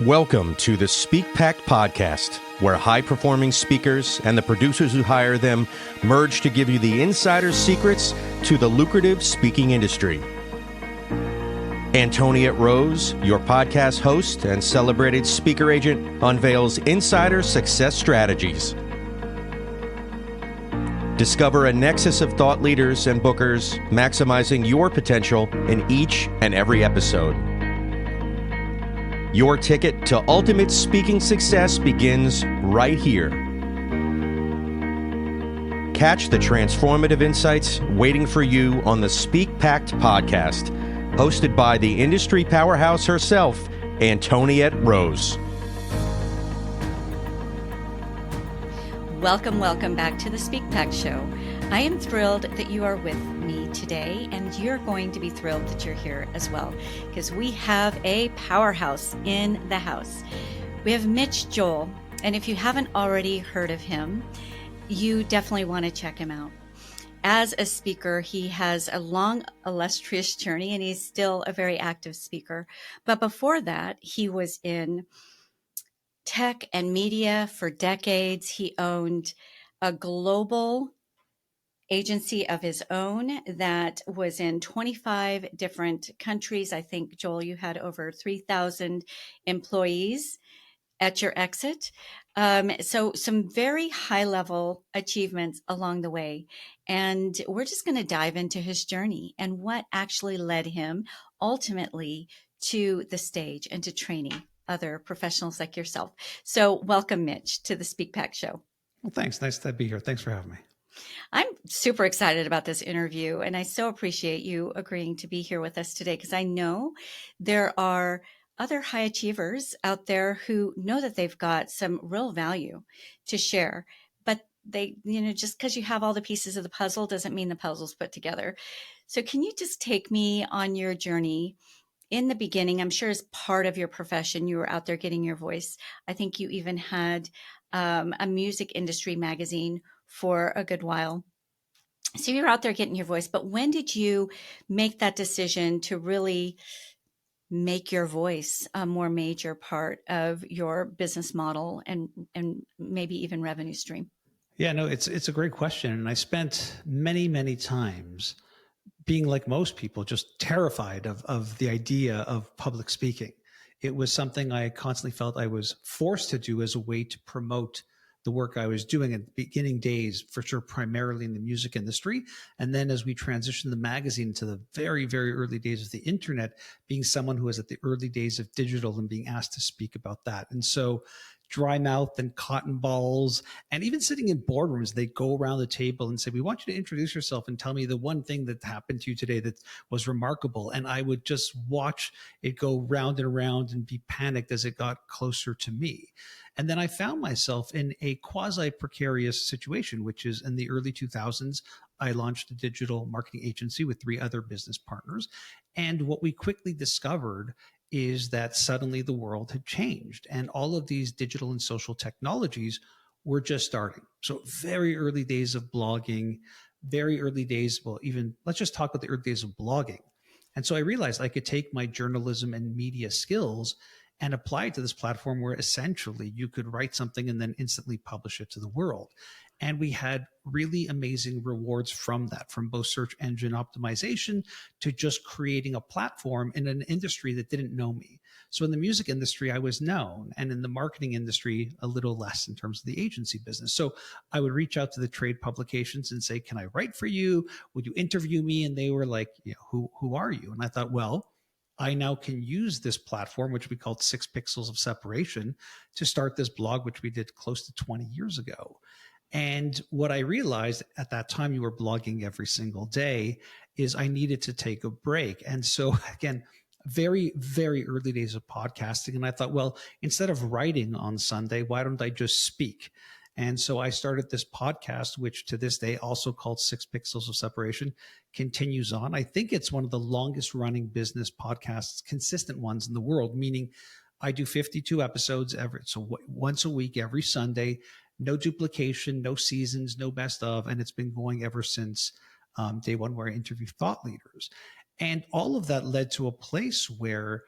Welcome to the Speak Pact podcast, where high-performing speakers and the producers who hire them merge to give you the insider secrets to the lucrative speaking industry. Antoniette Roze, your podcast host and celebrated speaker agent, unveils insider success strategies. Discover a nexus of thought leaders and bookers, maximizing your potential in each and every episode. Your ticket to ultimate speaking success begins right here. Catch the transformative insights waiting for you on the Speak Pact podcast, hosted by the industry powerhouse herself, Antoniette Roze. Welcome back to the Speak Pact Show. I am thrilled that you are with me today, and you're going to be thrilled that you're here as well, because we have a powerhouse in the house. We have Mitch Joel, and if you haven't already heard of him, you definitely want to check him out. As a speaker, he has a long, illustrious journey, and he's still a very active speaker. But before that, he was in tech and media for decades. He owned a global agency of his own that was in 25 different countries. I think, Joel, you had over 3,000 employees at your exit. So some very high level achievements along the way. And we're just going to dive into his journey and what actually led him ultimately to the stage and to training other professionals like yourself. So welcome, Mitch, to the Speak Pact Show. Well, thanks. Nice to be here. Thanks for having me. I'm super excited about this interview, and I so appreciate you agreeing to be here with us today, because I know there are other high achievers out there who know that they've got some real value to share, but they, just because you have all the pieces of the puzzle doesn't mean the puzzle's put together. So can you just take me on your journey? In the beginning, I'm sure as part of your profession, you were out there getting your voice. I think you even had a music industry magazine for a good while. So you're out there getting your voice, but when did you make that decision to really make your voice a more major part of your business model and maybe even revenue stream? Yeah, no, it's a great question. And I spent many times being like most people, just terrified of the idea of public speaking. It was something I constantly felt I was forced to do as a way to promote the work I was doing at the beginning days, for sure, primarily in the music industry. And then as we transitioned the magazine to the very early days of the internet, being someone who was at the early days of digital and being asked to speak about that. And so dry mouth and cotton balls, and even sitting in boardrooms, they go around the table and say, we want you to introduce yourself and tell me the one thing that happened to you today that was remarkable. And I would just watch it go round and around and be panicked as it got closer to me. And then I found myself in a quasi-precarious situation, which is in the early 2000s, I launched a digital marketing agency with 3 other business partners. And what we quickly discovered is that suddenly the world had changed, and all of these digital and social technologies were just starting. So very early days of blogging, very early days, well, even let's just talk about the early days of blogging. And so I realized I could take my journalism and media skills and apply it to this platform where essentially you could write something and then instantly publish it to the world. And we had really amazing rewards from that, from both search engine optimization to just creating a platform in an industry that didn't know me. So in the music industry, I was known, and in the marketing industry, a little less in terms of the agency business. So I would reach out to the trade publications and say, can I write for you? Would you interview me? And they were like, who are you? And I thought, well, I now can use this platform, which we called 6 Pixels of Separation, to start this blog, which we did close to 20 years ago. And what I realized at that time, you were blogging every single day, is I needed to take a break. And so again, very early days of podcasting. And I thought, well, instead of writing on Sunday, why don't I just speak? And so I started this podcast, which to this day, also called 6 Pixels of Separation, continues on. I think it's one of the longest running business podcasts, consistent ones in the world, meaning I do 52 episodes once a week, every Sunday. No duplication, no seasons, no best of, and it's been going ever since day one, where I interview thought leaders. And all of that led to a place where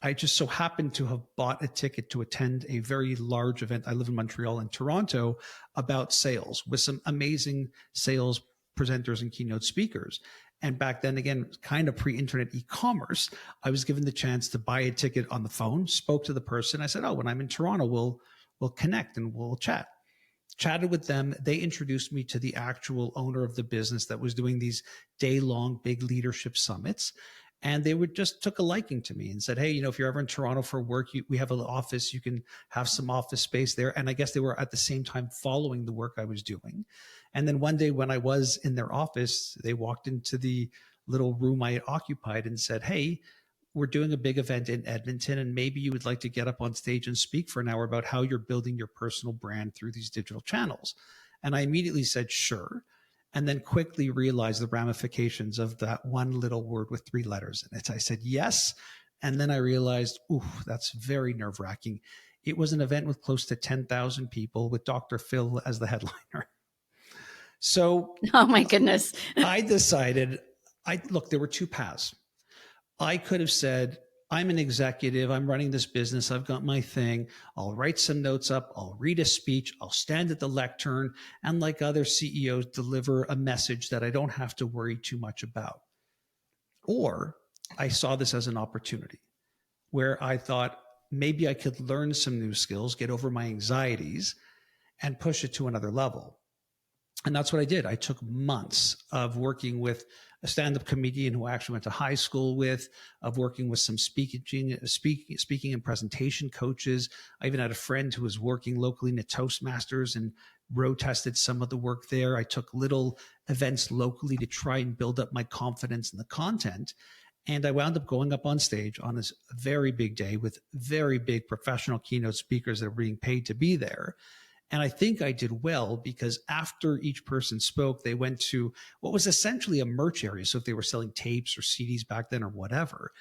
I just so happened to have bought a ticket to attend a very large event. I live in Montreal and Toronto about sales with some amazing sales presenters and keynote speakers. And back then, again, kind of pre-internet e-commerce, I was given the chance to buy a ticket on the phone, spoke to the person. I said, oh, when I'm in Toronto, we'll connect and we'll chat. Chatted with them. They introduced me to the actual owner of the business that was doing these day-long big leadership summits. And they would just took a liking to me and said, hey, if you're ever in Toronto for work, we have an office, you can have some office space there. And I guess they were at the same time following the work I was doing. And then one day when I was in their office, they walked into the little room I occupied and said, hey, we're doing a big event in Edmonton, and maybe you would like to get up on stage and speak for an hour about how you're building your personal brand through these digital channels. And I immediately said, sure. And then quickly realized the ramifications of that one little word with 3 letters in it. I said, yes. And then I realized, ooh, that's very nerve-wracking. It was an event with close to 10,000 people with Dr. Phil as the headliner. So, oh my goodness. I decided, look, there were 2 paths. I could have said, I'm an executive. I'm running this business. I've got my thing. I'll write some notes up. I'll read a speech. I'll stand at the lectern and, like other CEOs, deliver a message that I don't have to worry too much about. Or I saw this as an opportunity where I thought maybe I could learn some new skills, get over my anxieties, and push it to another level. And that's what I did. I took months of working with a stand-up comedian who I actually went to high school with, of working with some speaking and presentation coaches. I even had a friend who was working locally in the Toastmasters and road tested some of the work there. I took little events locally to try and build up my confidence in the content. And I wound up going up on stage on this very big day with very big professional keynote speakers that are being paid to be there. And I think I did well because after each person spoke, they went to what was essentially a merch area. So if they were selling tapes or CDs back then or whatever,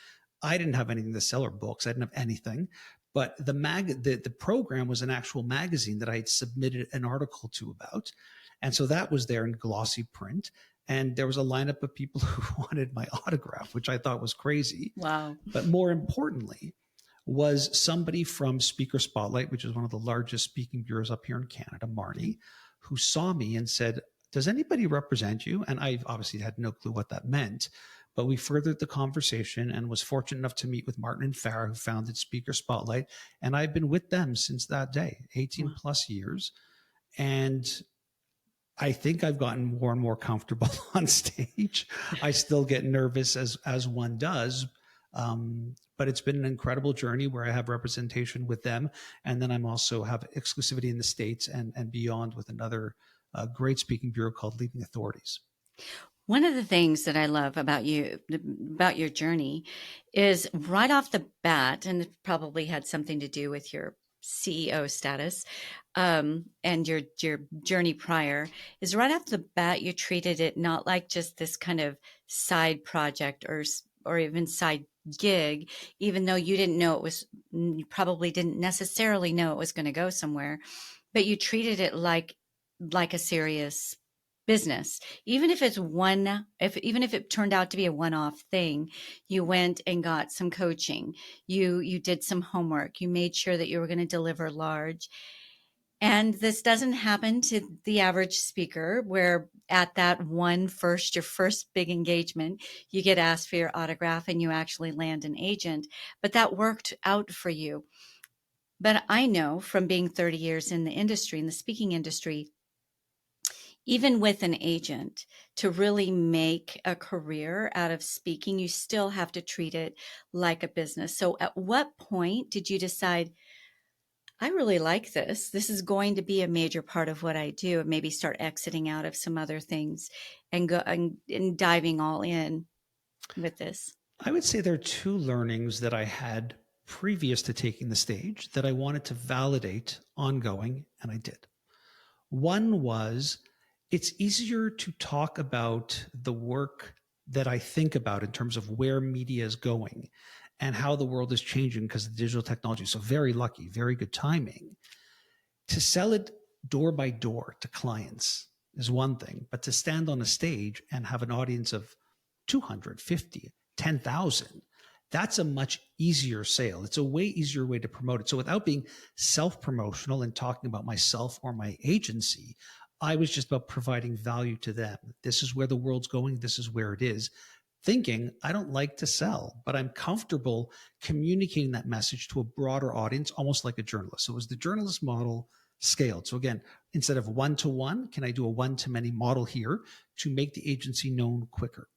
I didn't have anything to sell or books. I didn't have anything. But the program was an actual magazine that I had submitted an article to about. And so that was there in glossy print. And there was a lineup of people who wanted my autograph, which I thought was crazy. Wow. But more importantly, was somebody from Speaker Spotlight, which is one of the largest speaking bureaus up here in Canada, Marnie, who saw me and said, does anybody represent you? And I obviously had no clue what that meant, but we furthered the conversation and was fortunate enough to meet with Martin and Farah, who founded Speaker Spotlight. And I've been with them since that day, 18 plus years. And I think I've gotten more and more comfortable on stage. I still get nervous as one does. But it's been an incredible journey where I have representation with them. And then I'm also have exclusivity in the States and beyond with another great speaking bureau called Leading Authorities. One of the things that I love about you, about your journey, is right off the bat, and it probably had something to do with your CEO status and your journey prior, is right off the bat, you treated it not like just this kind of side project or even side gig, even though you probably didn't necessarily know it was going to go somewhere, but you treated it like a serious business. Even if it turned out to be a one-off thing, you went and got some coaching, you did some homework, you made sure that you were going to deliver large. And this doesn't happen to the average speaker, where at that your first big engagement, you get asked for your autograph and you actually land an agent. But that worked out for you. But I know from being 30 years in the industry, in the speaking industry, even with an agent, to really make a career out of speaking, you still have to treat it like a business. So at what point did you decide, I really like this. This is going to be a major part of what I do, and maybe start exiting out of some other things and go and diving all in with this? I would say there are 2 learnings that I had previous to taking the stage that I wanted to validate ongoing, and I did. One was, it's easier to talk about the work that I think about in terms of where media is going and how the world is changing because of digital technology. So very lucky, very good timing. To sell it door by door to clients is one thing, but to stand on a stage and have an audience of 250, 10,000, That's a much easier sale. It's a way easier way to promote it. So without being self-promotional and talking about myself or my agency, I was just about providing value to them. This is where the world's going. This is where it is. Thinking, I don't like to sell, but I'm comfortable communicating that message to a broader audience, almost like a journalist. So it was the journalist model scaled. So again, instead of one-to-one, can I do a one-to-many model here to make the agency known quicker?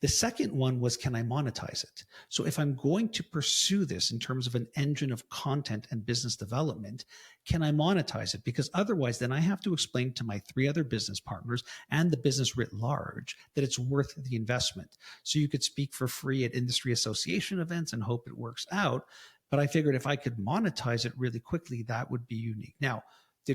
The second one was, can I monetize it? So if I'm going to pursue this in terms of an engine of content and business development, can I monetize it? Because otherwise, then I have to explain to my 3 other business partners and the business writ large that it's worth the investment. So you could speak for free at industry association events and hope it works out. But I figured if I could monetize it really quickly, that would be unique. Now,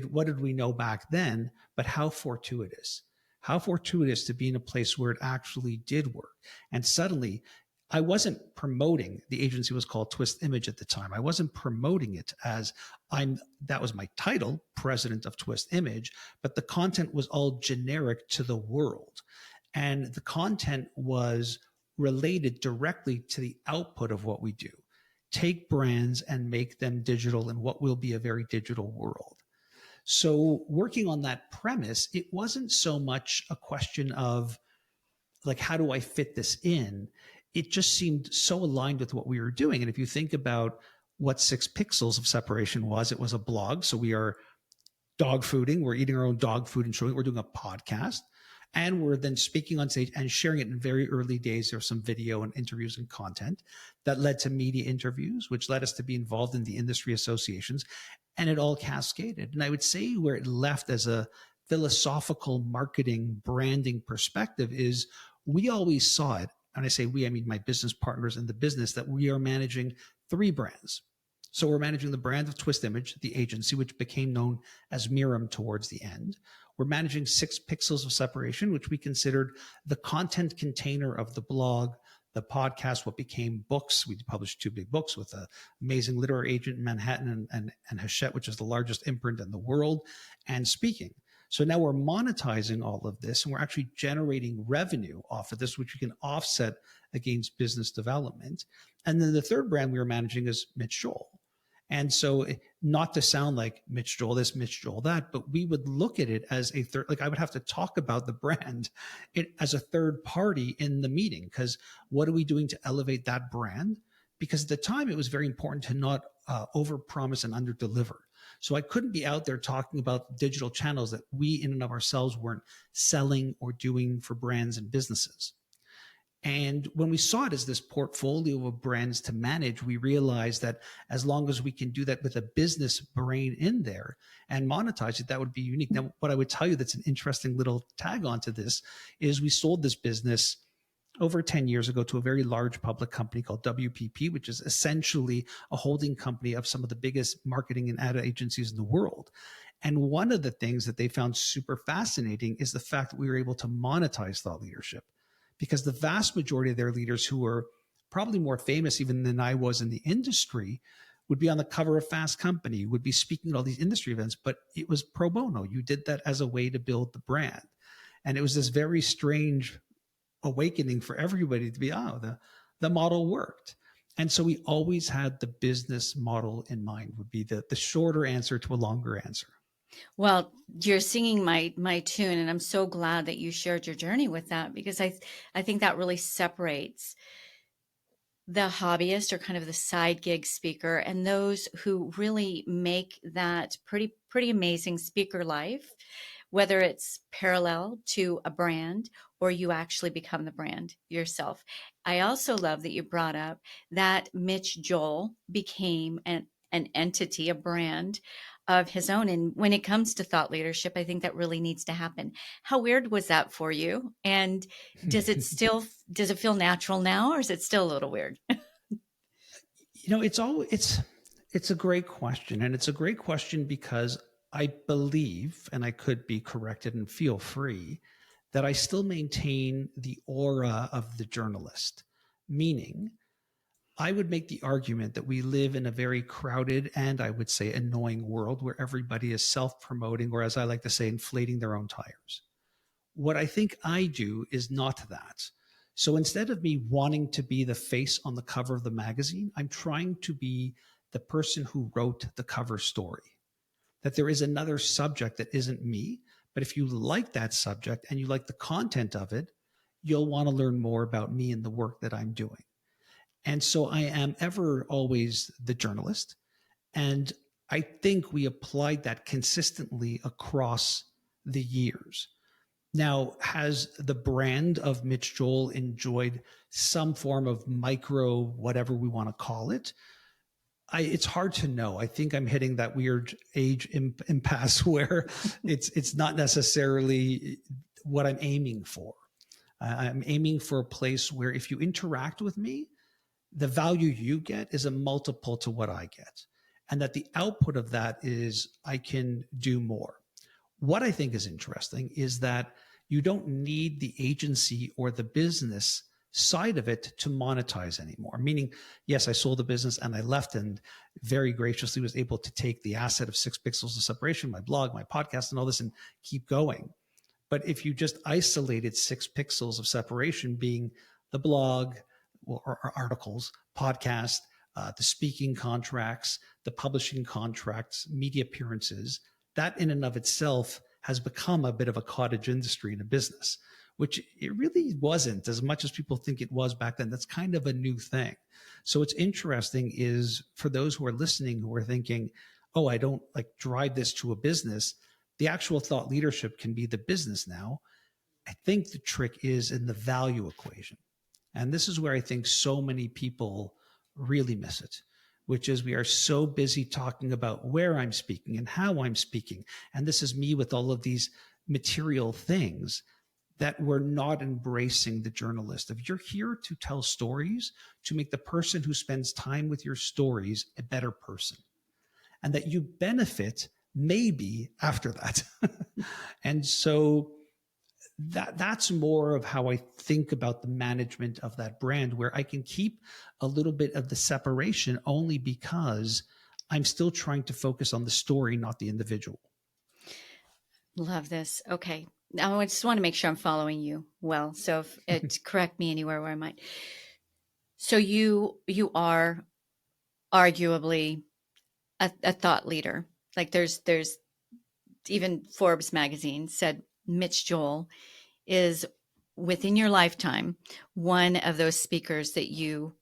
what did we know back then? But how fortuitous. How fortuitous to be in a place where it actually did work. And suddenly, I wasn't promoting, the agency was called Twist Image at the time. I wasn't promoting it as that was my title, president of Twist Image, but the content was all generic to the world. And the content was related directly to the output of what we do. Take brands and make them digital in what will be a very digital world. So working on that premise, it wasn't so much a question of like, how do I fit this in? It just seemed so aligned with what we were doing. And if you think about what 6 Pixels of Separation was, it was a blog. So we are dog fooding. We're eating our own dog food and showing it. We're doing a podcast. And we're then speaking on stage and sharing it. In very early days, there was some video and interviews and content that led to media interviews, which led us to be involved in the industry associations. And it all cascaded. And I would say where it left as a philosophical marketing branding perspective is we always saw it. And I say we, I mean my business partners in the business, that we are managing 3 brands. So we're managing the brand of Twist Image, the agency, which became known as Miram towards the end. We're managing 6 Pixels of Separation, which we considered the content container of the blog, the podcast, what became books. We published 2 big books with an amazing literary agent in Manhattan and Hachette, which is the largest imprint in the world, and speaking. So now we're monetizing all of this, and we're actually generating revenue off of this, which we can offset against business development. And then the third brand we were managing is Mitch Joel. And so not to sound like Mitch Joel this, Mitch Joel that, but we would look at it as a third, like I would have to talk about the brand as a third party in the meeting, because what are we doing to elevate that brand? Because at the time it was very important to not overpromise and underdeliver. So I couldn't be out there talking about digital channels that we in and of ourselves weren't selling or doing for brands and businesses. And when we saw it as this portfolio of brands to manage, we realized that as long as we can do that with a business brain in there and monetize it, that would be unique. Now, what I would tell you that's an interesting little tag onto this is we sold this business over 10 years ago to a very large public company called WPP, which is essentially a holding company of some of the biggest marketing and ad agencies in the world. And one of the things that they found super fascinating is the fact that we were able to monetize thought leadership, because the vast majority of their leaders, who were probably more famous even than I was in the industry, would be on the cover of Fast Company, would be speaking at all these industry events, but it was pro bono. You did that as a way to build the brand. And it was this very strange awakening for everybody to be, the model worked. And so we always had the business model in mind, would be the shorter answer to a longer answer. Well, you're singing my tune, and I'm so glad that you shared your journey with that, because I think that really separates the hobbyist, or kind of the side gig speaker, and those who really make that pretty amazing speaker life, whether it's parallel to a brand or you actually become the brand yourself. I also love that you brought up that Mitch Joel became an entity, a brand of his own. And when it comes to thought leadership, I think that really needs to happen. How weird was that for you? And does it feel natural now, or is it still a little weird? It's a great question. And it's a great question because I believe, and I could be corrected and feel free, that I still maintain the aura of the journalist, meaning I would make the argument that we live in a very crowded and, I would say, annoying world where everybody is self-promoting, or as I like to say, inflating their own tires. What I think I do is not that. So instead of me wanting to be the face on the cover of the magazine, I'm trying to be the person who wrote the cover story. That there is another subject that isn't me, but if you like that subject and you like the content of it, you'll want to learn more about me and the work that I'm doing. And so I am ever always the journalist. And I think we applied that consistently across the years. Now, has the brand of Mitch Joel enjoyed some form of micro, whatever we want to call it? It's hard to know. I think I'm hitting that weird age impasse where it's not necessarily what I'm aiming for. I'm aiming for a place where if you interact with me, the value you get is a multiple to what I get. And that the output of that is I can do more. What I think is interesting is that you don't need the agency or the business side of it to monetize anymore. Meaning, yes, I sold the business and I left and very graciously was able to take the asset of 6 pixels of separation, my blog, my podcast, and all this and keep going. But if you just isolated 6 pixels of separation being the blog or articles, podcast, the speaking contracts, the publishing contracts, media appearances, that in and of itself has become a bit of a cottage industry in a business, which it really wasn't as much as people think it was back then. That's kind of a new thing. So what's interesting is for those who are listening, who are thinking, oh, I don't like drive this to a business. The actual thought leadership can be the business now. I think the trick is in the value equation. And this is where I think so many people really miss it, which is we are so busy talking about where I'm speaking and how I'm speaking. And this is me with all of these material things that we're not embracing the journalist. If you're here to tell stories, to make the person who spends time with your stories a better person, and that you benefit maybe after that. And so that's more of how I think about the management of that brand, where I can keep a little bit of the separation only because I'm still trying to focus on the story, not the individual. Love this. Okay. Now I just want to make sure I'm following you well. So if it correct me anywhere where I might. So you are arguably a thought leader. Like there's even Forbes magazine said Mitch Joel is within your lifetime one of those speakers that you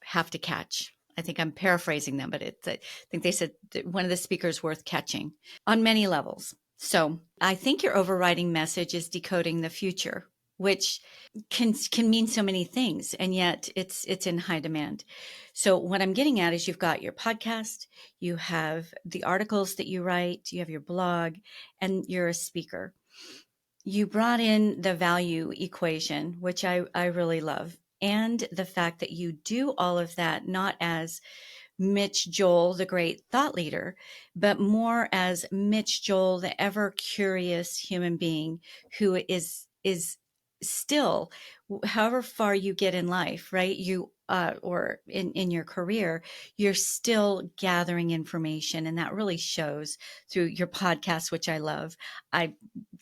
have to catch. I think I'm paraphrasing them, but I think they said that one of the speakers worth catching on many levels. So I think your overriding message is decoding the future, which can mean so many things, and yet it's in high demand. So what I'm getting at is you've got your podcast, you have the articles that you write, you have your blog, and you're a speaker. You brought in the value equation, which I really love, and the fact that you do all of that not as Mitch Joel, the great thought leader, but more as Mitch Joel, the ever curious human being who is still, however far you get in life, right? You or in your career, you're still gathering information, and that really shows through your podcast, which I love. I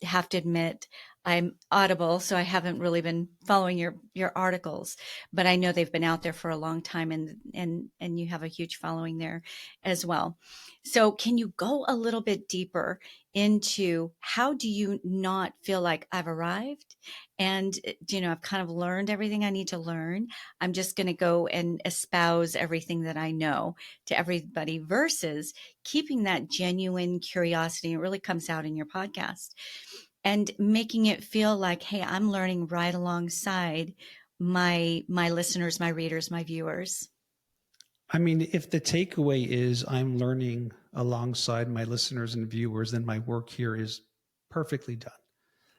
have to admit, I'm Audible, so I haven't really been following your articles, but I know they've been out there for a long time, and you have a huge following there as well. So can you go a little bit deeper into how do you not feel like I've arrived and I've kind of learned everything I need to learn. I'm just going to go and espouse everything that I know to everybody versus keeping that genuine curiosity. It really comes out in your podcast. And making it feel like, hey, I'm learning right alongside my listeners, my readers, my viewers. I mean, if the takeaway is I'm learning alongside my listeners and viewers, then my work here is perfectly done.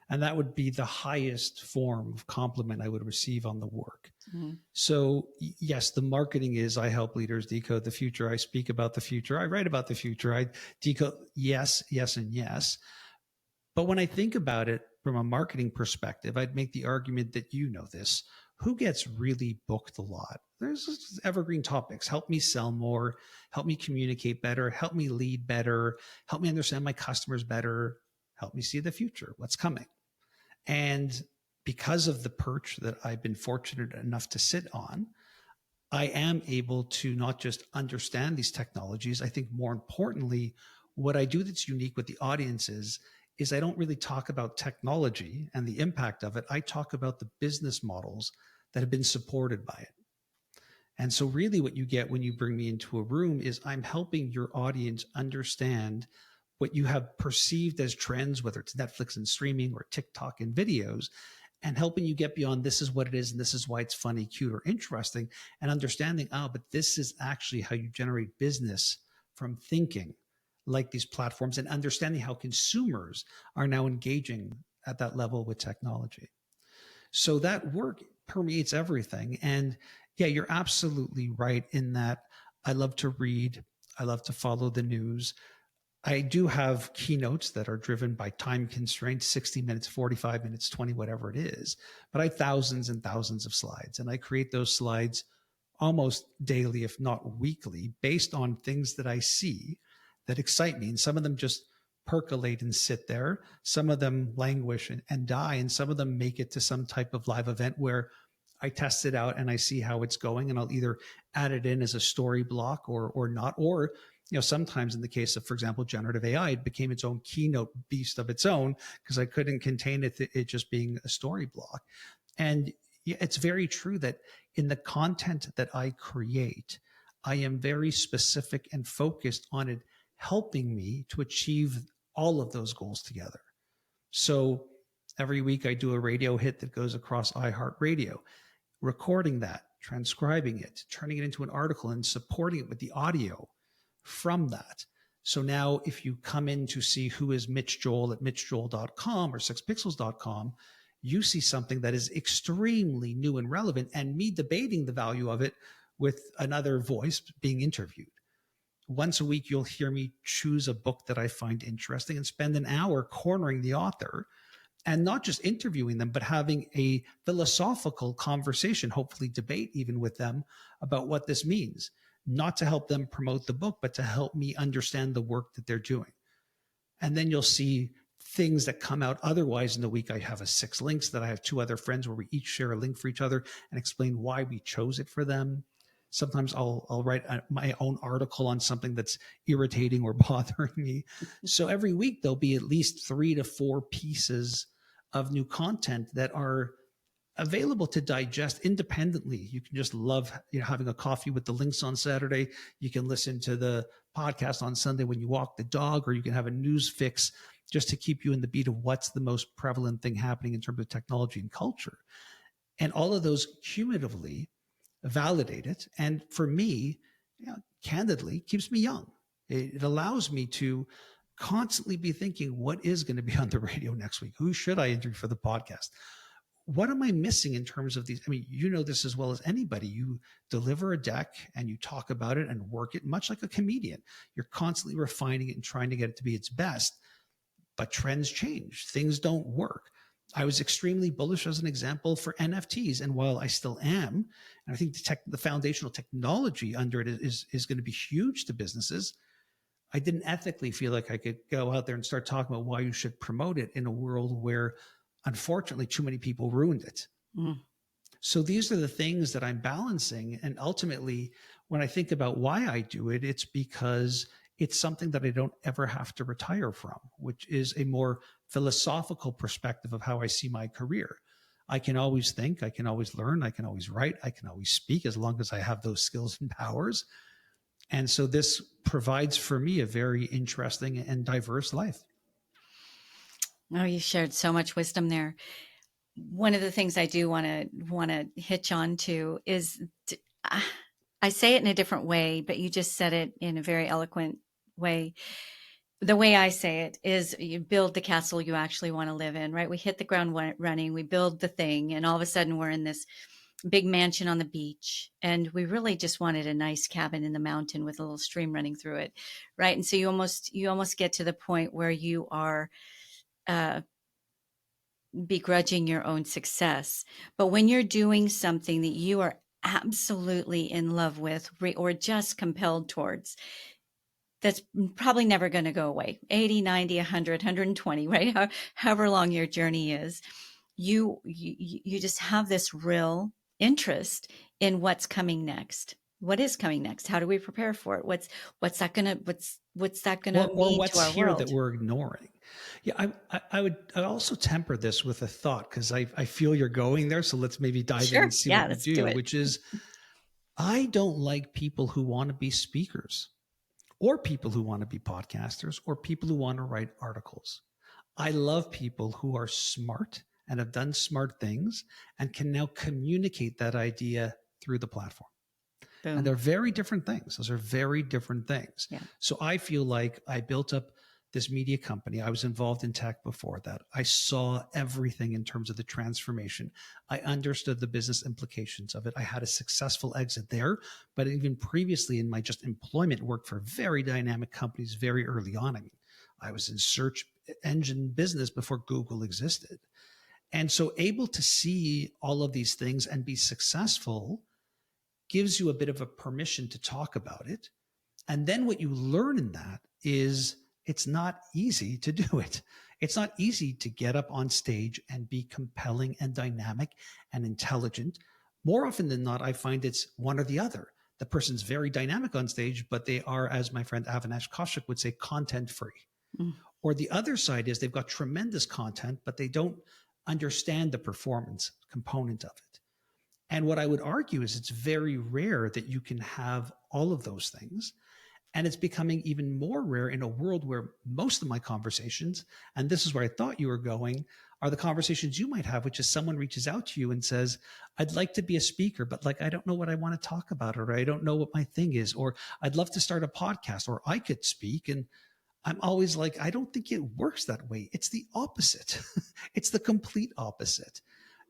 And that would be the highest form of compliment I would receive on the work. Mm-hmm. So yes, the marketing is I help leaders decode the future. I speak about the future. I write about the future. I decode yes, and yes. But when I think about it from a marketing perspective, I'd make the argument that this. Who gets really booked a lot? There's evergreen topics. Help me sell more. Help me communicate better. Help me lead better. Help me understand my customers better. Help me see the future, what's coming. And because of the perch that I've been fortunate enough to sit on, I am able to not just understand these technologies. I think more importantly, what I do that's unique with the audiences is I don't really talk about technology and the impact of it. I talk about the business models that have been supported by it. And so really what you get when you bring me into a room is I'm helping your audience understand what you have perceived as trends, whether it's Netflix and streaming or TikTok and videos, and helping you get beyond this is what it is and this is why it's funny, cute, or interesting, and understanding, but this is actually how you generate business from thinking like these platforms and understanding how consumers are now engaging at that level with technology. So that work permeates everything. And yeah, you're absolutely right in that I love to read. I love to follow the news. I do have keynotes that are driven by time constraints, 60 minutes, 45 minutes, 20, whatever it is. But I have thousands and thousands of slides, and I create those slides almost daily, if not weekly, based on things that I see that excite me. And some of them just percolate and sit there. Some of them languish and die. And some of them make it to some type of live event where I test it out and I see how it's going. And I'll either add it in as a story block or not. Or, sometimes in the case of, for example, generative AI, it became its own keynote beast of its own because I couldn't contain it just being a story block. And it's very true that in the content that I create, I am very specific and focused on it helping me to achieve all of those goals together. So every week I do a radio hit that goes across iHeartRadio, recording that, transcribing it, turning it into an article and supporting it with the audio from that. So now if you come in to see who is Mitch Joel at mitchjoel.com or sixpixels.com, you see something that is extremely new and relevant and me debating the value of it with another voice being interviewed. Once a week, you'll hear me choose a book that I find interesting and spend an hour cornering the author and not just interviewing them, but having a philosophical conversation, hopefully debate even with them about what this means, not to help them promote the book, but to help me understand the work that they're doing. And then you'll see things that come out otherwise in the week. I have 6 links that I have 2 other friends where we each share a link for each other and explain why we chose it for them. Sometimes I'll write my own article on something that's irritating or bothering me. So every week there'll be at least 3 to 4 pieces of new content that are available to digest independently. You can just love having a coffee with the links on Saturday. You can listen to the podcast on Sunday when you walk the dog, or you can have a news fix just to keep you in the beat of what's the most prevalent thing happening in terms of technology and culture. And all of those cumulatively validate it. And for me, candidly, keeps me young. It allows me to constantly be thinking, what is going to be on the radio next week? Who should I interview for the podcast? What am I missing in terms of these? I mean, you know this as well as anybody. You deliver a deck and you talk about it and work it much like a comedian. You're constantly refining it and trying to get it to be its best. But trends change. Things don't work. I was extremely bullish as an example for NFTs. And while I still am, and I think the foundational technology under it is going to be huge to businesses, I didn't ethically feel like I could go out there and start talking about why you should promote it in a world where, unfortunately, too many people ruined it. Mm. So these are the things that I'm balancing. And ultimately, when I think about why I do it, it's because it's something that I don't ever have to retire from, which is a more philosophical perspective of how I see my career. I can always think, I can always learn, I can always write, I can always speak as long as I have those skills and powers. And so this provides for me a very interesting and diverse life. Oh, you shared so much wisdom there. One of the things I do want to hitch on to is, I say it in a different way, but you just said it in a very eloquent way. The way I say it is you build the castle you actually want to live in, right? We hit the ground running, we build the thing, and all of a sudden we're in this big mansion on the beach, and we really just wanted a nice cabin in the mountain with a little stream running through it, right? And so you almost get to the point where you are begrudging your own success. But when you're doing something that you are absolutely in love with or just compelled towards, that's probably never going to go away. 80, 90, 100, 120, right? However long your journey is. you just have this real interest in what's coming next. What is coming next? How do we prepare for it? What's that gonna mean what's to our here world? that we're ignoring? Yeah, I'd also temper this with a thought, because I feel you're going there. So let's maybe dive in Sure. and see Yeah, what you let's do do, it. which is, I don't like people who want to be speakers, or people who want to be podcasters, or people who want to write articles. I love people who are smart and have done smart things and can now communicate that idea through the platform. And Boom. they're very different things. Those are very different things. Yeah. So I feel like I built up this media company. I was involved in tech before that. I saw everything in terms of the transformation. I understood the business implications of it. I had a successful exit there, but even previously in my just employment, worked for very dynamic companies very early on. I mean, I was in search engine business before Google existed. And so able to see all of these things and be successful gives you a bit of a permission to talk about it. And then what you learn in that is it's not easy to do it. It's not easy to get up on stage and be compelling and dynamic and intelligent. More often than not, I find it's one or the other. The person's very dynamic on stage, but they are, as my friend Avinash Kaushik would say, content free. Mm. Or the other side is they've got tremendous content, but they don't understand the performance component of it. And what I would argue is it's very rare that you can have all of those things. And it's becoming even more rare in a world where most of my conversations, and this is where I thought you were going, are the conversations you might have, which is someone reaches out to you and says, I'd like to be a speaker, but like, I don't know what I want to talk about, or I don't know what my thing is, or I'd love to start a podcast, or I could speak. And I'm always like, I don't think it works that way. It's the opposite. It's the complete opposite.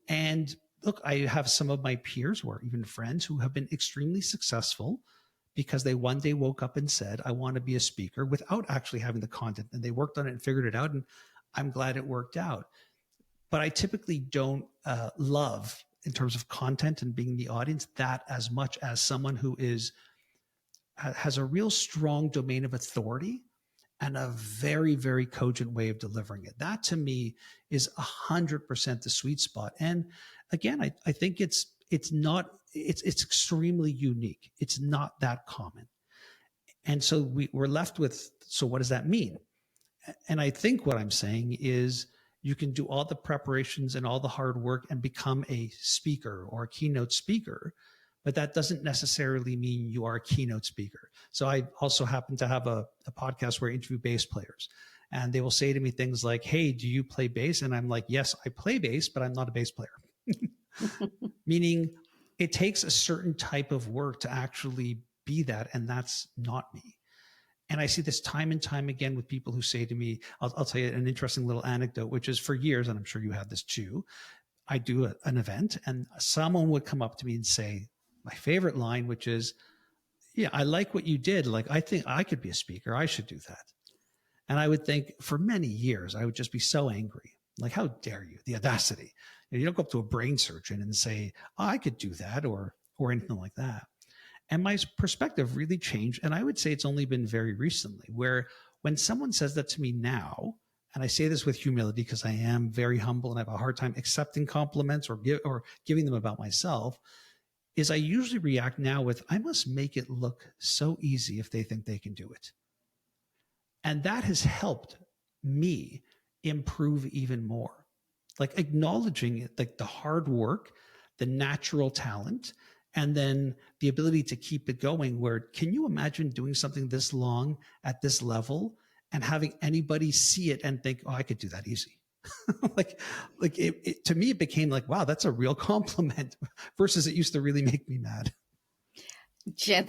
And look, I have some of my peers or even friends who have been extremely successful because they one day woke up and said, I want to be a speaker, without actually having the content. And they worked on it and figured it out. And I'm glad it worked out. But I typically don't love, in terms of content and being in the audience, that as much as someone who has a real strong domain of authority and a very, very cogent way of delivering it. That to me is 100% the sweet spot. And again, I think it's extremely unique. It's not that common. And so we're left with, so what does that mean? And I think what I'm saying is you can do all the preparations and all the hard work and become a speaker or a keynote speaker, but that doesn't necessarily mean you are a keynote speaker. So I also happen to have a podcast where I interview bass players, and they will say to me things like, hey, do you play bass? And I'm like, yes, I play bass, but I'm not a bass player. Meaning it takes a certain type of work to actually be that. And that's not me. And I see this time and time again with people who say to me, I'll tell you an interesting little anecdote, which is for years, and I'm sure you had this too. I do an event and someone would come up to me and say my favorite line, which is, yeah, I like what you did. Like, I think I could be a speaker. I should do that. And I would think for many years, I would just be so angry. Like, how dare you? The audacity. You don't go up to a brain surgeon and say, oh, I could do that or anything like that. And my perspective really changed. And I would say it's only been very recently where when someone says that to me now, and I say this with humility because I am very humble and I have a hard time accepting compliments or giving them about myself, is I usually react now with, I must make it look so easy if they think they can do it. And that has helped me improve even more. Like acknowledging it, like the hard work, the natural talent, and then the ability to keep it going. Where can you imagine doing something this long at this level and having anybody see it and think, oh, I could do that easy? like it to me, it became like, wow, that's a real compliment versus it used to really make me mad. You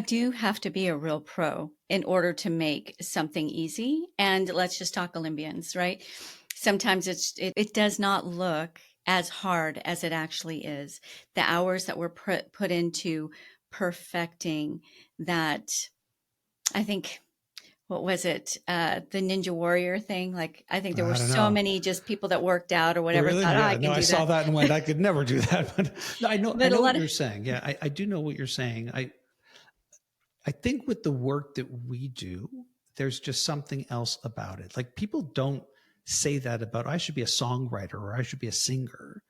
do have to be a real pro in order to make something easy. And let's just talk Olympians, right? Sometimes it does not look as hard as it actually is. The hours that were put into perfecting that, I think, what was it? The Ninja Warrior thing. Like, I think there were so many just people that worked out or whatever. Really? Thought, yeah. I can do I saw that. that and went, I could never do that. But no, I know what you're saying. Yeah, I do know what you're saying. I think with the work that we do, there's just something else about it. Like people don't say that about, I should be a songwriter or I should be a singer.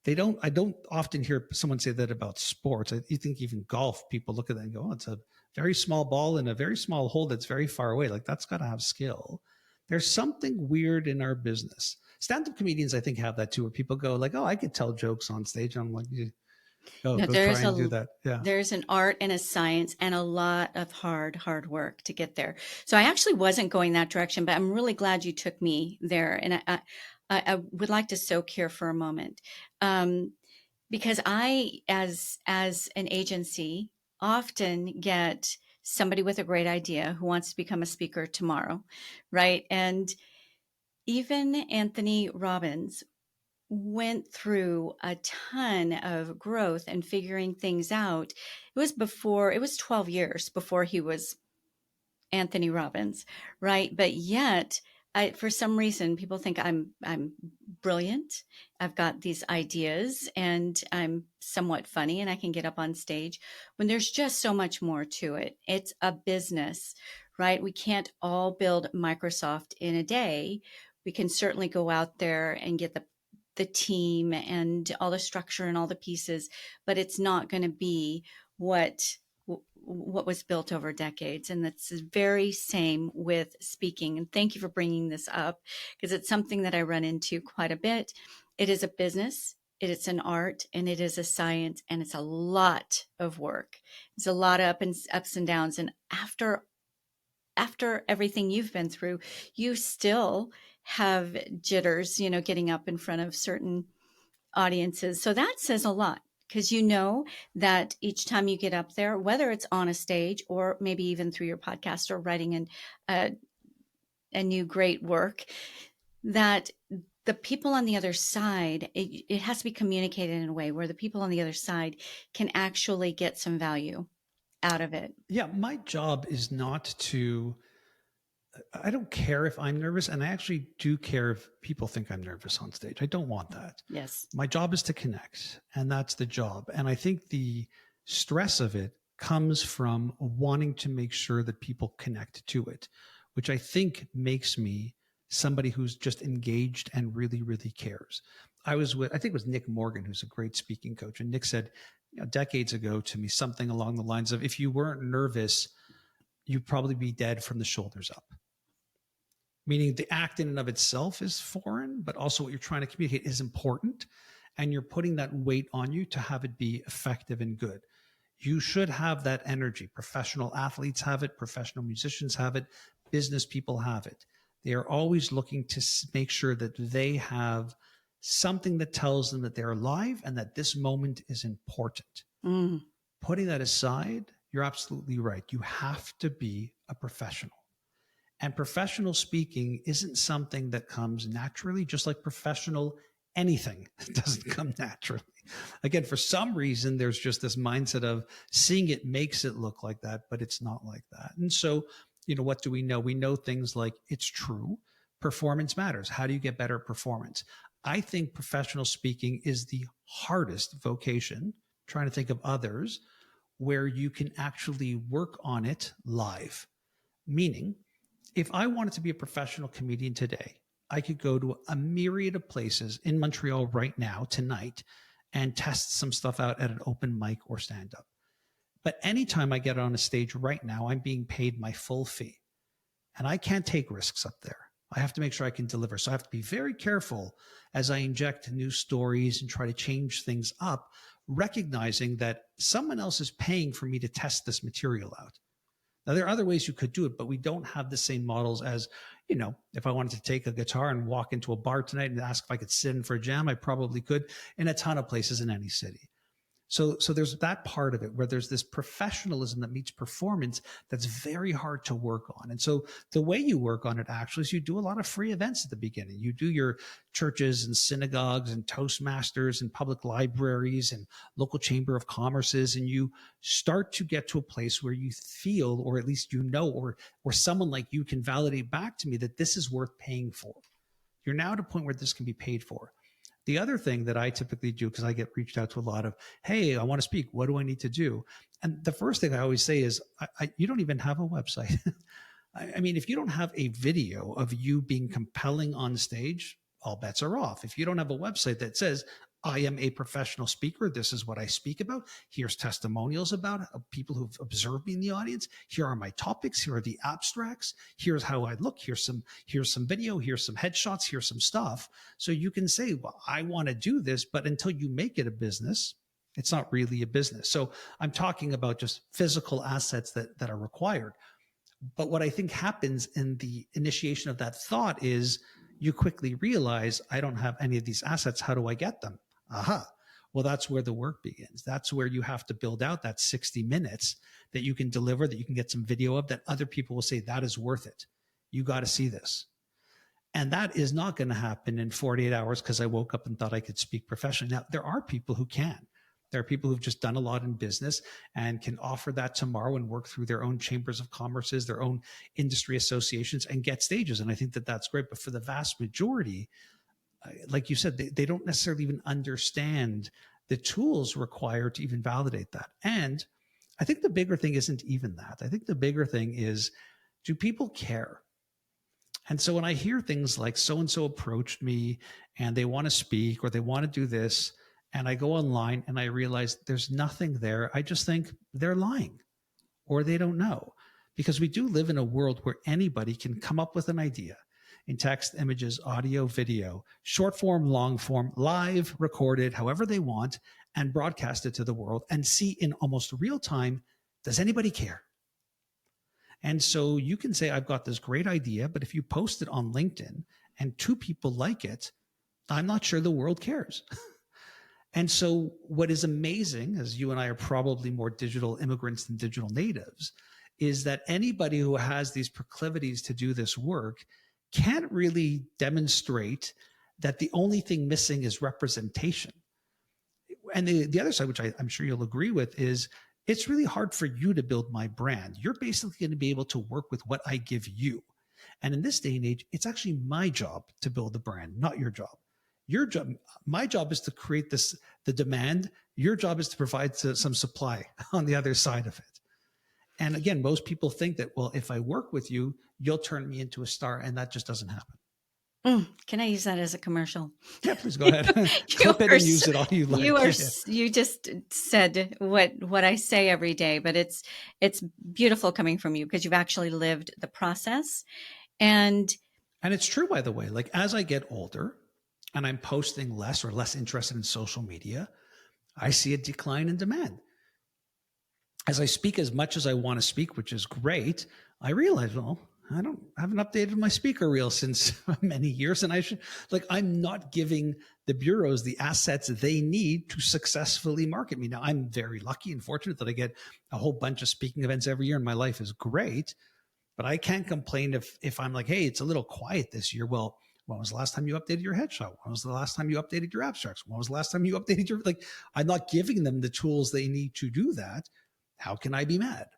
I don't often hear someone say that about sports. You think even golf, people look at that and go, oh, it's a very small ball in a very small hole that's very far away. Like, that's got to have skill. There's something weird in our business. Stand-up comedians, I think, have that too, where people go like, oh, I could tell jokes on stage. And I'm like, go try and do that. Yeah. There's an art and a science and a lot of hard work to get there. So I actually wasn't going that direction, but I'm really glad you took me there. And I would like to soak here for a moment, because I, as an agency, often get somebody with a great idea who wants to become a speaker tomorrow, right? And even Anthony Robbins went through a ton of growth and figuring things out. It was 12 years before he was Anthony Robbins, right? But yet, for some reason, people think I'm brilliant. I've got these ideas and I'm somewhat funny and I can get up on stage, when there's just so much more to it. It's a business, right? We can't all build Microsoft in a day. We can certainly go out there and get the team and all the structure and all the pieces, but it's not going to be what was built over decades. And that's the very same with speaking. And thank you for bringing this up, because it's something that I run into quite a bit. It is a business, it's an art, and it is a science, and it's a lot of work. It's a lot of ups and downs. And after everything you've been through, you still have jitters, getting up in front of certain audiences. So that says a lot, because you know that each time you get up there, whether it's on a stage or maybe even through your podcast or writing a new great work, that the people on the other side, it has to be communicated in a way where the people on the other side can actually get some value out of it. Yeah, my job is not to, I don't care if I'm nervous, and I actually do care if people think I'm nervous on stage. I don't want that. Yes. My job is to connect, and that's the job. And I think the stress of it comes from wanting to make sure that people connect to it, which I think makes me somebody who's just engaged and really, really cares. I think it was Nick Morgan, who's a great speaking coach. And Nick said, decades ago to me, something along the lines of, if you weren't nervous, you'd probably be dead from the shoulders up. Meaning the act in and of itself is foreign, but also what you're trying to communicate is important. And you're putting that weight on you to have it be effective and good. You should have that energy. Professional athletes have it. Professional musicians have it. Business people have it. They are always looking to make sure that they have something that tells them that they're alive and that this moment is important. Putting that aside, you're absolutely right. You have to be a professional. And professional speaking isn't something that comes naturally, just like professional anything doesn't come naturally. Again, for some reason, there's just this mindset of seeing it makes it look like that, but it's not like that. And so, what do we know? We know things like, it's true, performance matters. How do you get better at performance? I think professional speaking is the hardest vocation, trying to think of others, where you can actually work on it live. Meaning, if I wanted to be a professional comedian today, I could go to a myriad of places in Montreal right now, tonight, and test some stuff out at an open mic or stand-up. But anytime I get on a stage right now, I'm being paid my full fee. And I can't take risks up there. I have to make sure I can deliver. So I have to be very careful as I inject new stories and try to change things up, recognizing that someone else is paying for me to test this material out. Now, there are other ways you could do it, but we don't have the same models as, if I wanted to take a guitar and walk into a bar tonight and ask if I could sit in for a jam, I probably could in a ton of places in any city. So there's that part of it where there's this professionalism that meets performance that's very hard to work on. And so the way you work on it actually is you do a lot of free events at the beginning. You do your churches and synagogues and Toastmasters and public libraries and local chamber of commerces, and you start to get to a place where you feel, or at least or someone like you can validate back to me that this is worth paying for. You're now at a point where this can be paid for. The other thing that I typically do, because I get reached out to a lot of, hey, I want to speak. What do I need to do? And the first thing I always say is, you don't even have a website. I mean, if you don't have a video of you being compelling on stage, all bets are off. If you don't have a website that says, I am a professional speaker, this is what I speak about, here's testimonials about people who've observed me in the audience, here are my topics, here are the abstracts, here's how I look, here's some video, here's some headshots, here's some stuff. So you can say, well, I want to do this, but until you make it a business, it's not really a business. So I'm talking about just physical assets that are required. But what I think happens in the initiation of that thought is you quickly realize, I don't have any of these assets. How do I get them? Aha. Well, that's where the work begins. That's where you have to build out that 60 minutes that you can deliver, that you can get some video of, that other people will say, that is worth it. You got to see this. And that is not going to happen in 48 hours because I woke up and thought I could speak professionally. Now, there are people who can. There are people who've just done a lot in business and can offer that tomorrow and work through their own chambers of commerces, their own industry associations, and get stages. And I think that that's great. But for the vast majority, like you said, they don't necessarily even understand the tools required to even validate that. And I think the bigger thing isn't even that. I think the bigger thing is, do people care? And so when I hear things like so-and-so approached me and they want to speak or they want to do this, and I go online and I realize there's nothing there, I just think they're lying or they don't know. Because we do live in a world where anybody can come up with an idea in text, images, audio, video, short form, long form, live, recorded, however they want, and broadcast it to the world and see in almost real time, does anybody care? And so you can say, I've got this great idea, but if you post it on LinkedIn and 2 people like it, I'm not sure the world cares. And so what is amazing, as you and I are probably more digital immigrants than digital natives, is that anybody who has these proclivities to do this work can't really demonstrate that the only thing missing is representation. And the other side, which I'm sure you'll agree with, is it's really hard for you to build my brand. You're basically going to be able to work with what I give you. And in this day and age, it's actually my job to build the brand, not your job. Your job, my job is to create the demand. Your job is to provide some supply on the other side of it. And again, most people think that, well, if I work with you, you'll turn me into a star. And that just doesn't happen. Can I use that as a commercial? Yeah, please go ahead. Clip it and use it all you like. You just said what I say every day, but it's beautiful coming from you because you've actually lived the process. And it's true, by the way, like as I get older and I'm posting less or less interested in social media, I see a decline in demand. As I speak as much as I want to speak, which is great, I realize, well, I haven't updated my speaker reel since many years. And I'm not giving the bureaus the assets they need to successfully market me. Now, I'm very lucky and fortunate that I get a whole bunch of speaking events every year and my life is great, but I can't complain if I'm like, hey, it's a little quiet this year. Well, when was the last time you updated your headshot? When was the last time you updated your abstracts? When was the last time you updated I'm not giving them the tools they need to do that. How can I be mad?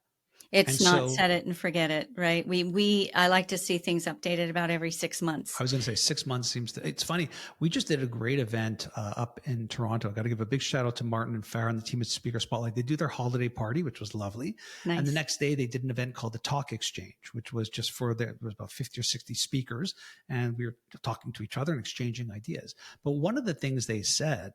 It's not set it and forget it, right? I like to see things updated about every 6 months. I was going to say 6 months it's funny. We just did a great event up in Toronto. I got to give a big shout out to Martin and Farah and the team at Speaker Spotlight. They do their holiday party, which was lovely. Nice. And the next day they did an event called the Talk Exchange, which was just it was about 50 or 60 speakers. And we were talking to each other and exchanging ideas. But one of the things they said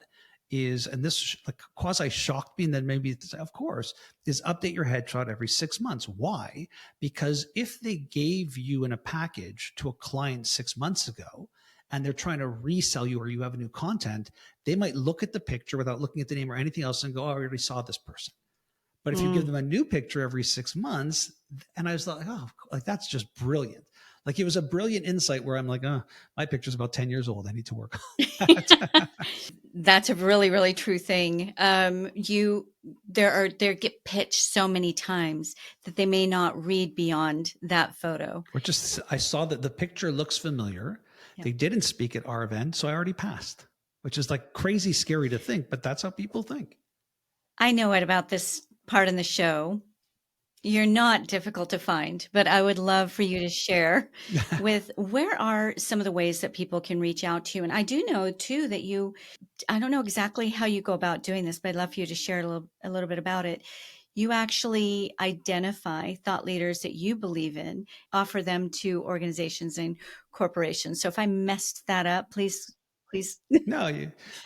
is, and this like quasi shocked me, and then maybe of course, is update your headshot every 6 months. Why? Because if they gave you in a package to a client 6 months ago and they're trying to resell you or you have new content, they might look at the picture without looking at the name or anything else and go, oh, I already saw this person. But if you give them a new picture every 6 months, and I was like, oh, like that's just brilliant. Like it was a brilliant insight where I'm like, oh, my picture's about 10 years old. I need to work on that. That's a really, really true thing. They get pitched so many times that they may not read beyond that photo. Or just, I saw that the picture looks familiar. Yeah. They didn't speak at our event, so I already passed, which is like crazy scary to think, but that's how people think. I know it about this part in the show. You're not difficult to find, but I would love for you to share with where are some of the ways that people can reach out to you. And I do know too that I don't know exactly how you go about doing this, but I'd love for you to share a little bit about it. you actually identify thought leaders that you believe in, offer them to organizations and corporations. So if I messed that up, please. No,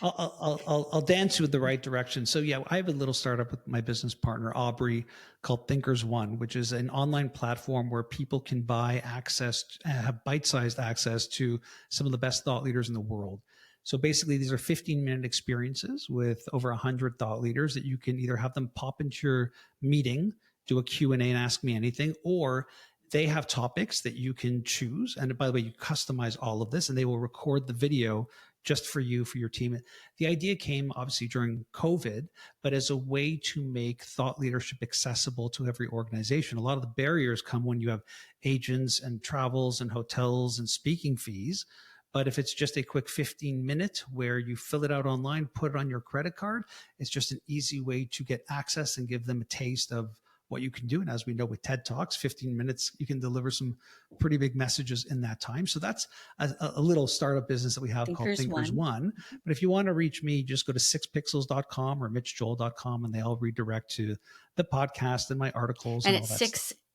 I'll dance you in the right direction. So yeah, I have a little startup with my business partner, Aubrey, called Thinkers One, which is an online platform where people can buy access, have bite-sized access to some of the best thought leaders in the world. So basically, these are 15-minute experiences with over 100 thought leaders that you can either have them pop into your meeting, do a Q&A and ask me anything, or they have topics that you can choose. And by the way, you customize all of this and they will record the video just for you, for your team. The idea came obviously during COVID, but as a way to make thought leadership accessible to every organization. A lot of the barriers come when you have agents and travels and hotels and speaking fees. But if it's just a quick 15-minute where you fill it out online, put it on your credit card, it's just an easy way to get access and give them a taste of what you can do. And as we know with TED Talks, 15 minutes, you can deliver some pretty big messages in that time. So that's a little startup business that we have called Thinkers One. But if you want to reach me, just go to sixpixels.com or mitchjoel.com and they all redirect to the podcast and my articles. And it's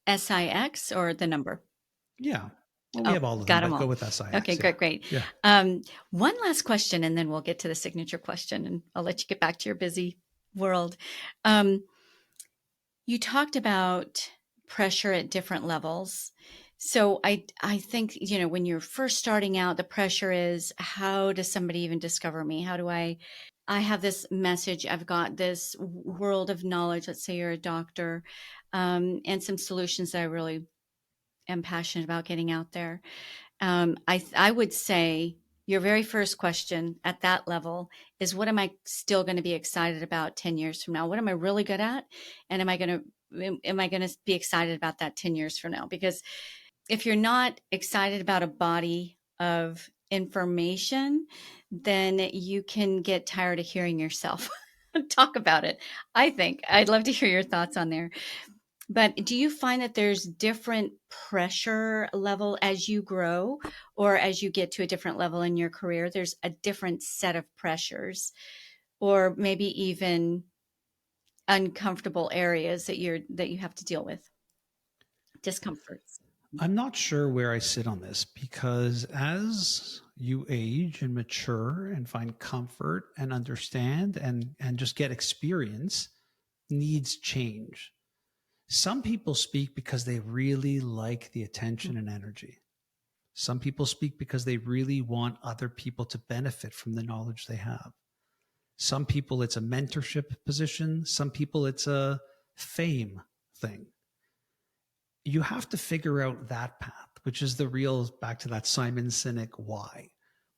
6SIX or the number? Yeah. Well, we have all of them, but go with SIX. Okay, yeah. great. Yeah. One last question, and then we'll get to the signature question, and I'll let you get back to your busy world. You talked about pressure at different levels. So I think, when you're first starting out, the pressure is, how does somebody even discover me? How do I have this message, I've got this world of knowledge, let's say you're a doctor, and some solutions that I really am passionate about getting out there. I would say your very first question at that level is, what am I still going to be excited about 10 years from now? What am I really good at? And am I going to be excited about that 10 years from now? Because if you're not excited about a body of information, then you can get tired of hearing yourself talk about it. I think I'd love to hear your thoughts on there. But do you find that there's different pressure level as you grow, or as you get to a different level in your career, there's a different set of pressures, or maybe even uncomfortable areas that you have to deal with, discomforts? I'm not sure where I sit on this, because as you age and mature and find comfort and understand and just get experience, needs change. Some people speak because they really like the attention and energy. Some people speak because they really want other people to benefit from the knowledge they have. Some people, it's a mentorship position. Some people, it's a fame thing. You have to figure out that path, which is the real, back to that Simon Sinek why.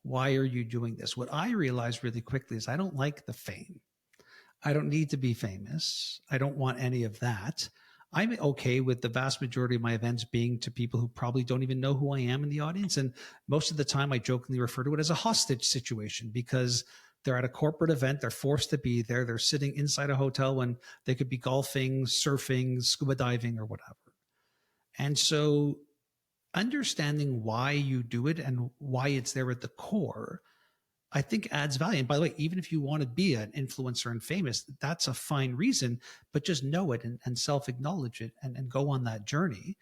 Why are you doing this? What I realized really quickly is I don't like the fame. I don't need to be famous. I don't want any of that. I'm okay with the vast majority of my events being to people who probably don't even know who I am in the audience. And most of the time I jokingly refer to it as a hostage situation, because they're at a corporate event. They're forced to be there. They're sitting inside a hotel when they could be golfing, surfing, scuba diving, or whatever. And so understanding why you do it and why it's there at the core, I think adds value. And by the way, even if you want to be an influencer and famous, that's a fine reason, but just know it and self-acknowledge it and go on that journey.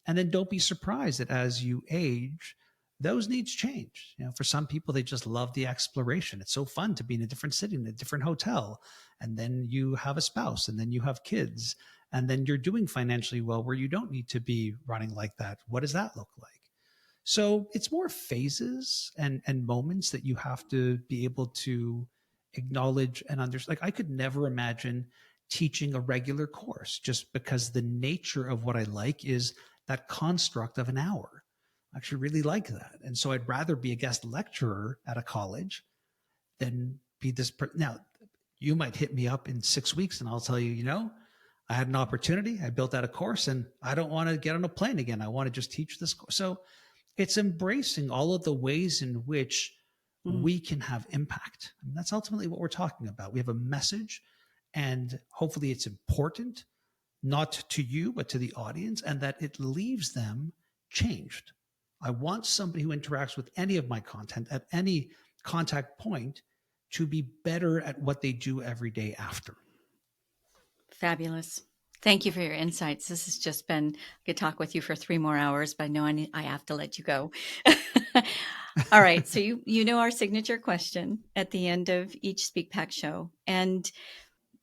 And then don't be surprised that as you age, those needs change. For some people, they just love the exploration. It's so fun to be in a different city, in a different hotel. And then you have a spouse, and then you have kids, and then you're doing financially well where you don't need to be running like that. What does that look like? So it's more phases and moments that you have to be able to acknowledge and understand. Like, I could never imagine teaching a regular course, just because the nature of what I like is that construct of an hour. I actually really like that. And so I'd rather be a guest lecturer at a college than be this. Now, you might hit me up in 6 weeks and I'll tell you, I had an opportunity. I built out a course and I don't want to get on a plane again. I want to just teach this course. So it's embracing all of the ways in which we can have impact. I mean, that's ultimately what we're talking about. We have a message, and hopefully it's important, not to you, but to the audience, and that it leaves them changed. I want somebody who interacts with any of my content at any contact point to be better at what they do every day after. Fabulous. Thank you for your insights. This has just been, I could talk with you for 3 more hours, but no, I have to let you go. All right. So you know our signature question at the end of each Speak Pack show. And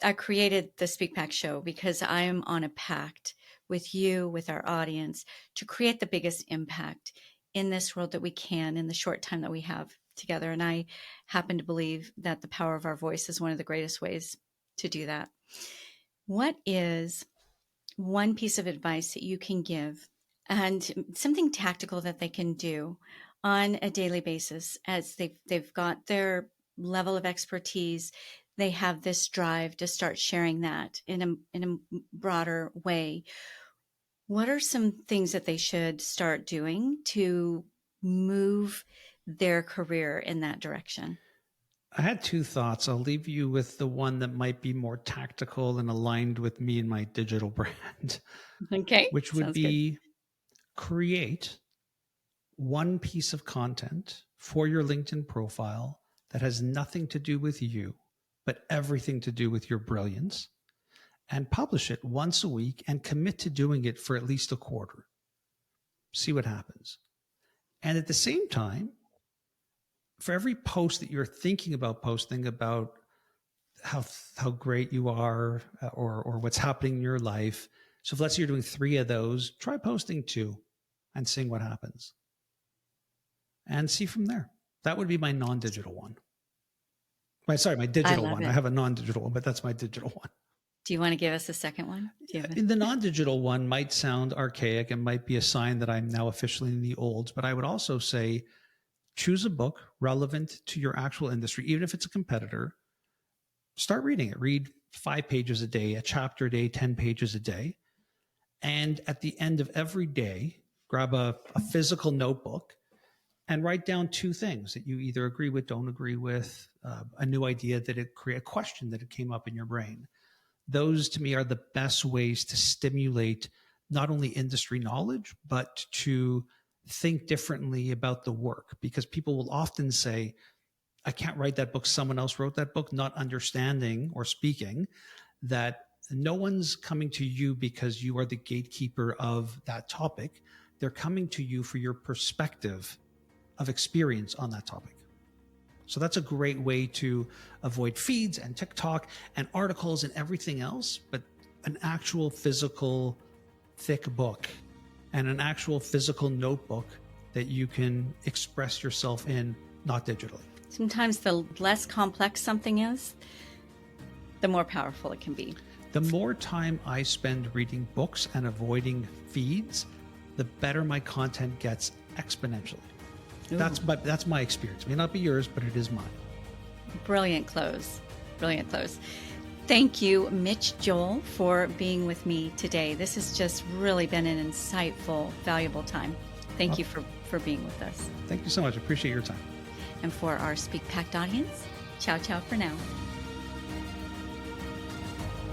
I created the Speak Pack show because I am on a pact with you, with our audience, to create the biggest impact in this world that we can in the short time that we have together. And I happen to believe that the power of our voice is one of the greatest ways to do that. What is one piece of advice that you can give and something tactical that they can do on a daily basis as they've got their level of expertise, they have this drive to start sharing that in a broader way? What are some things that they should start doing to move their career in that direction? I had 2 thoughts. I'll leave you with the one that might be more tactical and aligned with me and my digital brand, Okay. which would Sounds be good. create one piece of content for your LinkedIn profile that has nothing to do with you, but everything to do with your brilliance, and publish it once a week and commit to doing it for at least a quarter. See what happens. And at the same time, for every post that you're thinking about posting about how great you are or what's happening in your life. So if let's say you're doing 3 of those, try posting 2 and seeing what happens. And see from there. That would be my non-digital one. My digital one. It. I have a non-digital one, but that's my digital one. Do you want to give us a second one? The non-digital one might sound archaic and might be a sign that I'm now officially in the olds, but I would also say choose a book relevant to your actual industry, even if it's a competitor. Start reading it. Read 5 pages a day, a chapter a day, 10 pages a day. And at the end of every day, grab a physical notebook and write down 2 things that you either agree with, don't agree with, a new idea that it create a question that it came up in your brain. Those to me are the best ways to stimulate not only industry knowledge, but to think differently about the work, because people will often say, I can't write that book. Someone else wrote that book, not understanding or speaking that no one's coming to you because you are the gatekeeper of that topic. They're coming to you for your perspective of experience on that topic. So that's a great way to avoid feeds and TikTok and articles and everything else, but an actual physical thick book and an actual physical notebook that you can express yourself in, not digitally. Sometimes the less complex something is, the more powerful it can be. The more time I spend reading books and avoiding feeds, the better my content gets exponentially. Ooh. That's my experience. It may not be yours, but it is mine. Brilliant close. Brilliant close. Thank you, Mitch Joel, for being with me today. This has just really been an insightful, valuable time. Thank you for being with us. Thank you so much. I appreciate your time. And for our Speak Packed audience, ciao, ciao for now.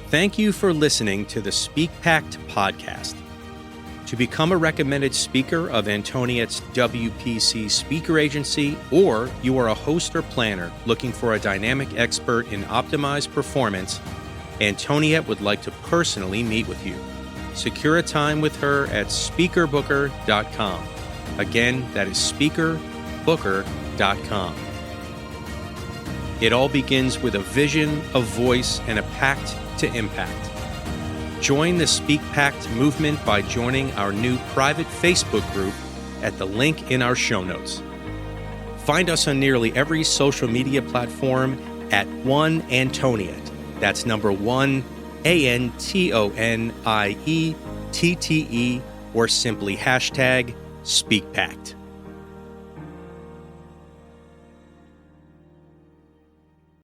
Thank you for listening to the Speak Packed podcast. To become a recommended speaker of Antoniette's WPC speaker agency, or you are a host or planner looking for a dynamic expert in optimized performance, Antoniette would like to personally meet with you. Secure a time with her at speakerbooker.com. Again, that is speakerbooker.com. It all begins with a vision, a voice, and a pact to impact. Join the Speak Packed movement by joining our new private Facebook group at the link in our show notes. Find us on nearly every social media platform at One Antoniette. That's number 1, ANTONIETTE, or simply #SpeakPacked.